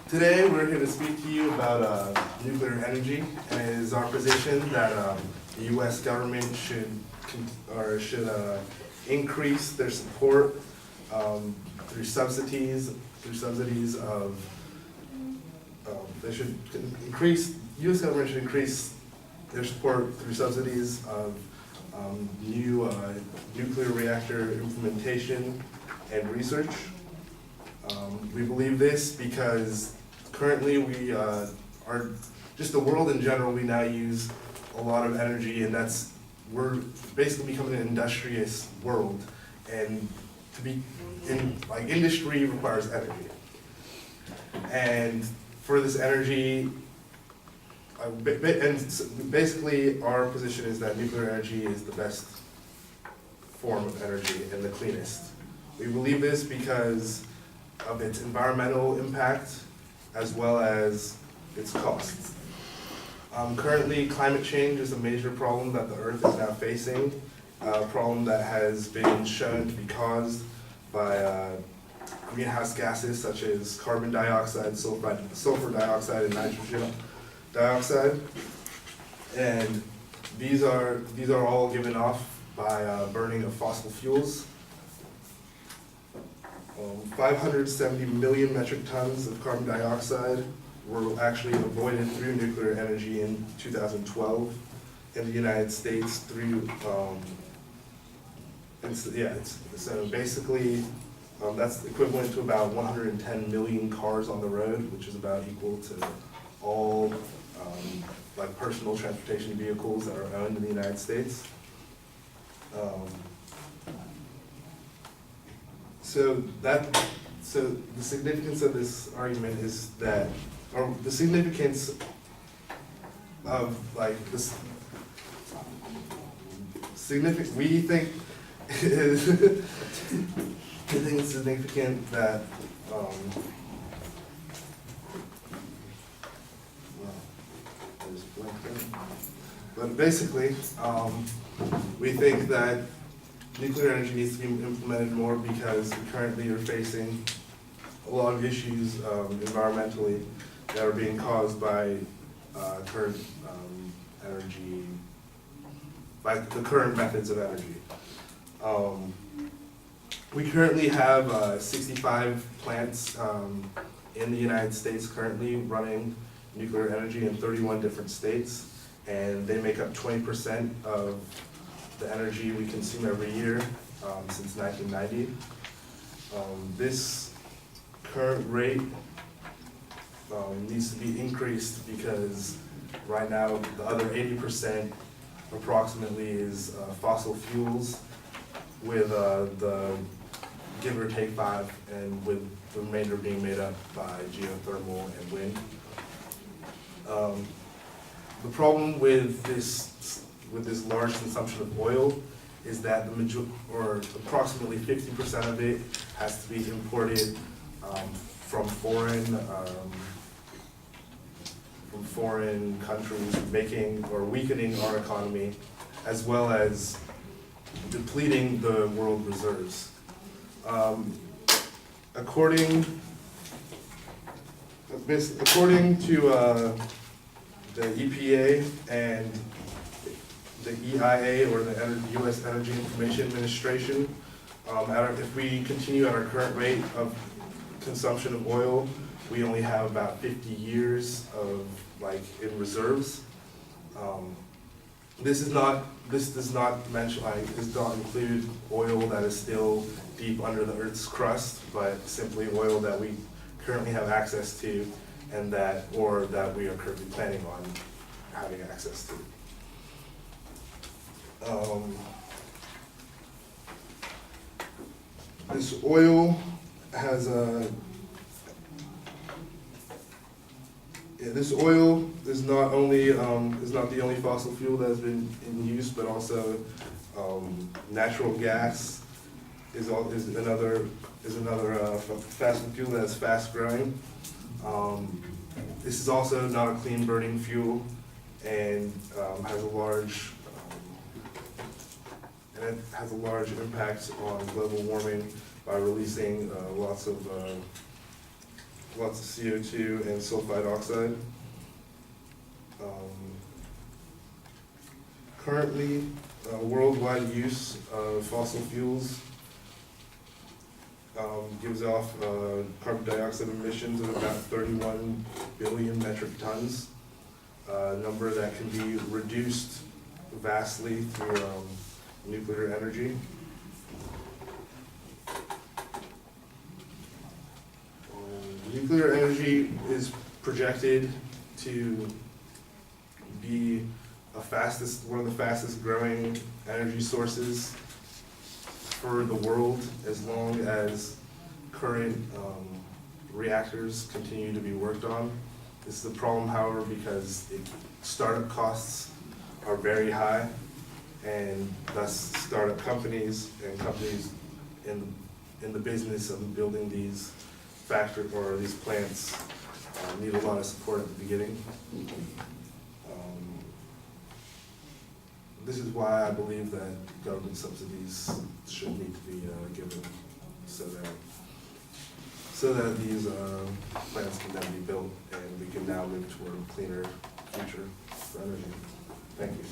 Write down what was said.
Today we're here to speak to you about nuclear energy, and it is our position that the U.S. government should increase their support through subsidies of they should increase U.S. government should increase their support through subsidies of new nuclear reactor implementation and research. We believe this because currently we are, just the world in general, we now use a lot of energy, and we're basically becoming an industrious world, and to be industry requires energy. And for this energy, basically our position is that nuclear energy is the best form of energy and the cleanest. We believe this because of its environmental impact as well as its costs. Currently, climate change is a major problem that the Earth is now facing, a problem that has been shown to be caused by greenhouse gases such as carbon dioxide, sulfur dioxide, and nitrogen dioxide. And these are all given off by burning of fossil fuels. 570 million metric tons of carbon dioxide were actually avoided through nuclear energy in 2012 in the United States through, so basically that's equivalent to about 110 million cars on the road, which is about equal to all personal transportation vehicles that are owned in the United States. So the significance of this argument is that, or the significance of this we think it's significant that but basically we think that nuclear energy needs to be implemented more because we currently are facing a lot of issues environmentally that are being caused by current energy, by the current methods of energy. We currently have 65 plants in the United States currently running nuclear energy in 31 different states, and they make up 20% of the energy we consume every year since 1990. This current rate needs to be increased because right now the other 80% approximately is fossil fuels, with the give or take 5, and with the remainder being made up by geothermal and wind. The problem with this large consumption of oil is that approximately 50% of it has to be imported from foreign countries, making or weakening our economy, as well as depleting the world reserves. According to the EPA and the EIA, or the U.S. Energy Information Administration, if we continue at our current rate of consumption of oil, we only have about 50 years of in reserves. This does not include oil that is still deep under the Earth's crust, but simply oil that we currently have access to, and that we are currently planning on having access to. This oil has this oil is not the only fossil fuel that has been in use, but also natural gas is another fossil fuel that's fast growing. This is also not a clean burning fuel, and has a large impact on global warming by releasing lots of lots of CO2 and sulfide oxide. Currently, worldwide use of fossil fuels gives off carbon dioxide emissions of about 31 billion metric tons, a number that can be reduced vastly through nuclear energy. Nuclear energy is projected to be one of the fastest growing energy sources for the world as long as current reactors continue to be worked on. This is a problem, however, because startup costs are very high, and thus startup companies and companies in the business of building these factories or these plants need a lot of support at the beginning. This is why I believe that government subsidies should need to be given so that these plants can then be built and we can now move toward a cleaner future for energy. Thank you.